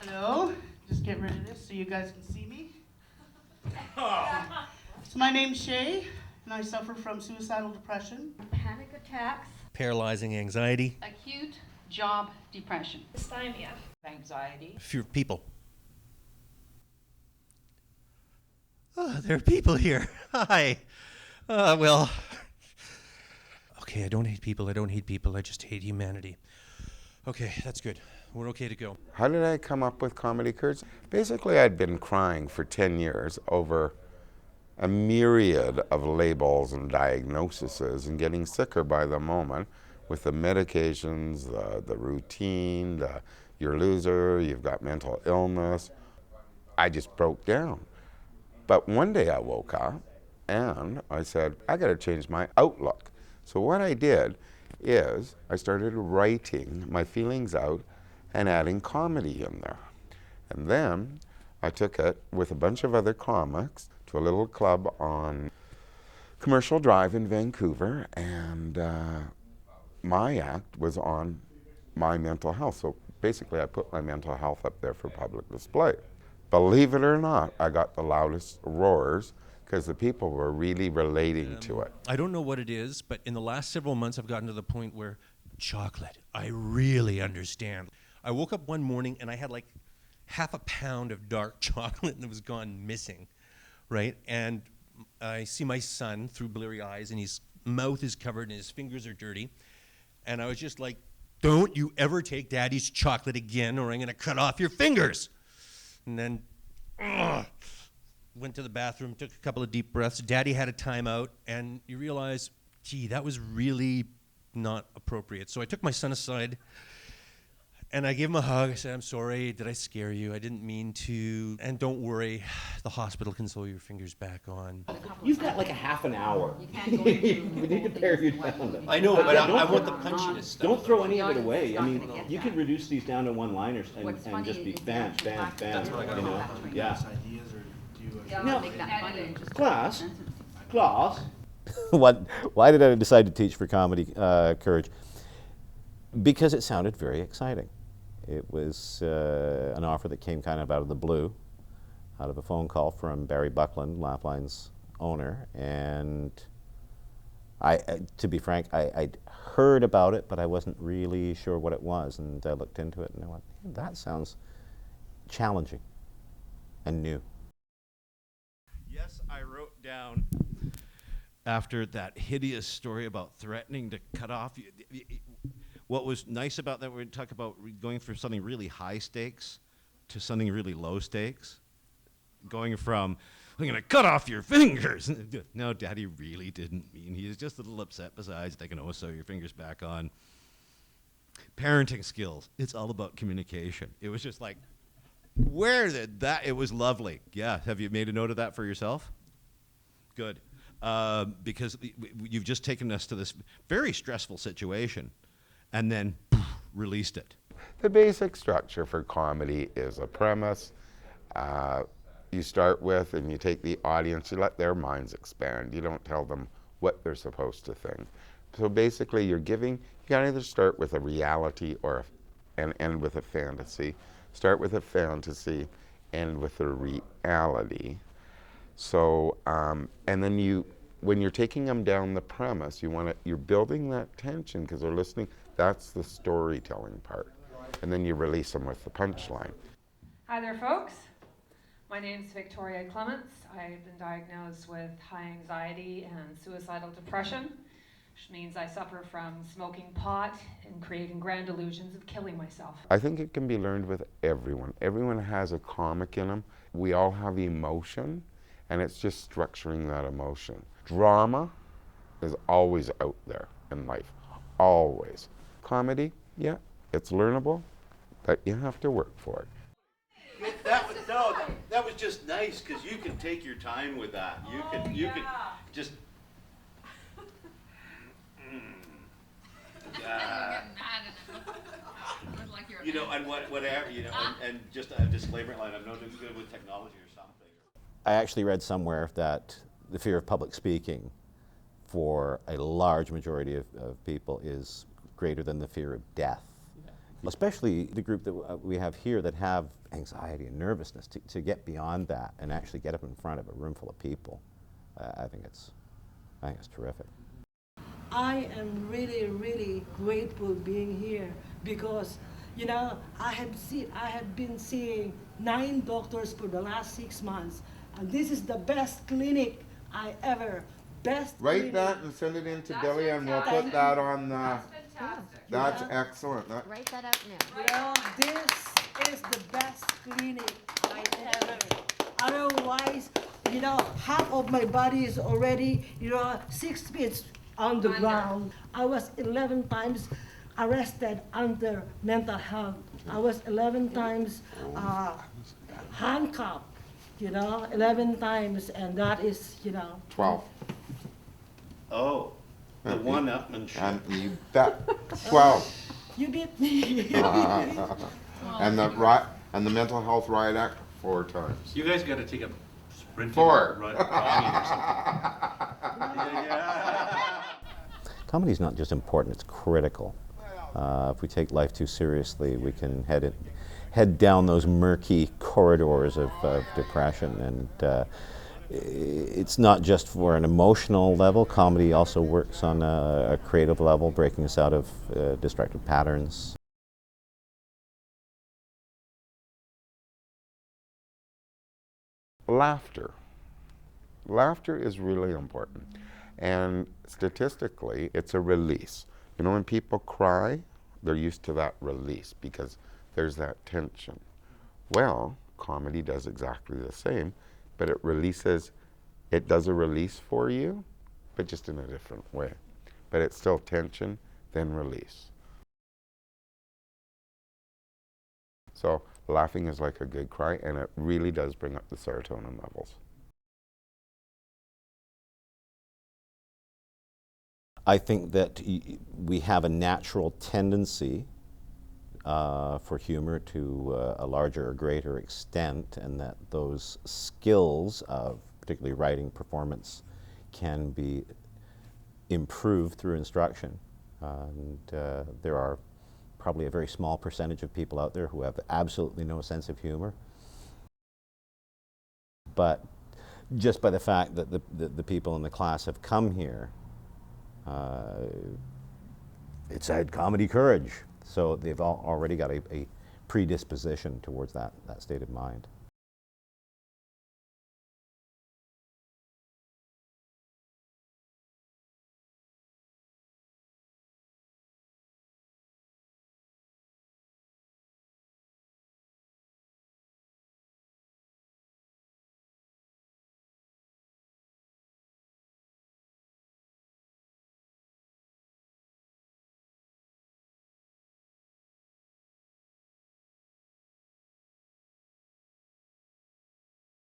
Hello, just get rid of this so you guys can see me. So my name's Shay, and I suffer from suicidal depression, Panic attacks, paralyzing anxiety, acute job depression, dysthymia, anxiety, fear of people. There are people here. Hi. Well, okay, I don't hate people. I just hate humanity. Okay, that's good. We're okay to go. How did I come up with Comedy Courage? Basically, I'd been crying for 10 years over a myriad of labels and diagnoses and getting sicker by the moment with the medications, the routine, you're a loser, you've got mental illness. I just broke down. But one day I woke up and I said, I got to change my outlook. So what I did is I started writing my feelings out and adding comedy in there. And then I took it with a bunch of other comics to a little club on Commercial Drive in Vancouver, and my act was on my mental health. So basically I put my mental health up there for public display. Believe it or not, I got the loudest roars because the people were really relating to it. I don't know what it is, but in the last several months, I've gotten to the point where chocolate, I really understand. I woke up one morning and I had like half a pound of dark chocolate that was gone missing, right? And I see my son through bleary eyes and his mouth is covered and his fingers are dirty. And I was just like, don't you ever take Daddy's chocolate again or I'm gonna cut off your fingers. And then, went to the bathroom, took a couple of deep breaths. Daddy had a timeout, and you realize, gee, that was really not appropriate. So I took my son aside, and I gave him a hug. I said, I'm sorry, did I scare you? I didn't mean to. And don't worry, the hospital can sew your fingers back on. You've got like a half an hour. You can't go into We need to pare you down. I know, but Yeah, I want the punchiness stuff. Don't throw any of it The away. I audience mean, is not gonna get you that. could reduce these down to one-liners What's and funny just be is bam, you bam, have to bam, That's what I you know? got. Yeah. ideas, or do you? Yeah, No, make that funny. Just Class, sentence. class. Why did I decide to teach for Comedy Courage? Because it sounded very exciting. It was an offer that came kind of out of the blue, out of a phone call from Barry Buckland, Lapline's owner, and to be frank, I'd heard about it, but I wasn't really sure what it was, and I looked into it and I went, hey, that sounds challenging and new. Yes, I wrote down after that hideous story about threatening to cut off. What was nice about that, we talk about going from something really high stakes to something really low stakes. Going from, I'm going to cut off your fingers. No, Daddy really didn't mean. He was just a little upset. Besides, they can always sew your fingers back on. Parenting skills. It's all about communication. It was just like, where did that? It was lovely. Yeah. Have you made a note of that for yourself? Good. Because you've just taken us to this very stressful situation and then released it. The basic structure for comedy is a premise. You start with, and you take the audience, you let their minds expand. You don't tell them what they're supposed to think. So basically you can either start with a reality and end with a fantasy. Start with a fantasy, end with a reality. So, and then when you're taking them down the premise, you're building that tension because they're listening. That's the storytelling part. And then you release them with the punchline. Hi there, folks. My name is Victoria Clements. I've been diagnosed with high anxiety and suicidal depression, which means I suffer from smoking pot and creating grand illusions of killing myself. I think it can be learned with everyone. Everyone has a comic in them. We all have emotion, and it's just structuring that emotion. Drama is always out there in life, always. Comedy, yeah, it's learnable, but you have to work for it. That was just nice because you can take your time with that. You could just. You know, and whatever, you know, and just a disclaimer line. I'm not good with technology or something. I actually read somewhere that the fear of public speaking for a large majority of people is greater than the fear of death. Especially the group that we have here that have anxiety and nervousness, to get beyond that and actually get up in front of a room full of people. I think it's terrific. I am really, really grateful being here because, you know, I have been seeing 9 doctors for the last 6 months, and this is the best clinic I ever. Write clinic. that and send it in to That's Billy, and we'll put fantastic. that on the. That's fantastic. That's Yeah. excellent. Write that out now. Well, this is the best clinic I ever. Otherwise, you know, half of my body is already, you know, 6 feet on the ground. I was 11 times arrested under mental health. I was 11 times handcuffed, you know, 11 times, and that is, you know. 12. Oh, the one-upmanship. And you bet. 12. You beat me. And the Mental Health Riot Act 4 times. You guys got to take a sprint 4. running or something. Comedy is not just important, it's critical. If we take life too seriously, we can head down those murky corridors of depression. And it's not just for an emotional level. Comedy also works on a creative level, breaking us out of destructive patterns. Laughter. Laughter is really important. And statistically, it's a release. You know, when people cry, they're used to that release because there's that tension. Well, comedy does exactly the same, but it does a release for you, but just in a different way. But it's still tension, then release. So laughing is like a good cry, and it really does bring up the serotonin levels. I think that we have a natural tendency for humor to a larger or greater extent, and that those skills of particularly writing, performance, can be improved through instruction. And there are probably a very small percentage of people out there who have absolutely no sense of humor. But just by the fact that the people in the class have come here, it's had comedy courage. So they've already got a predisposition towards that state of mind.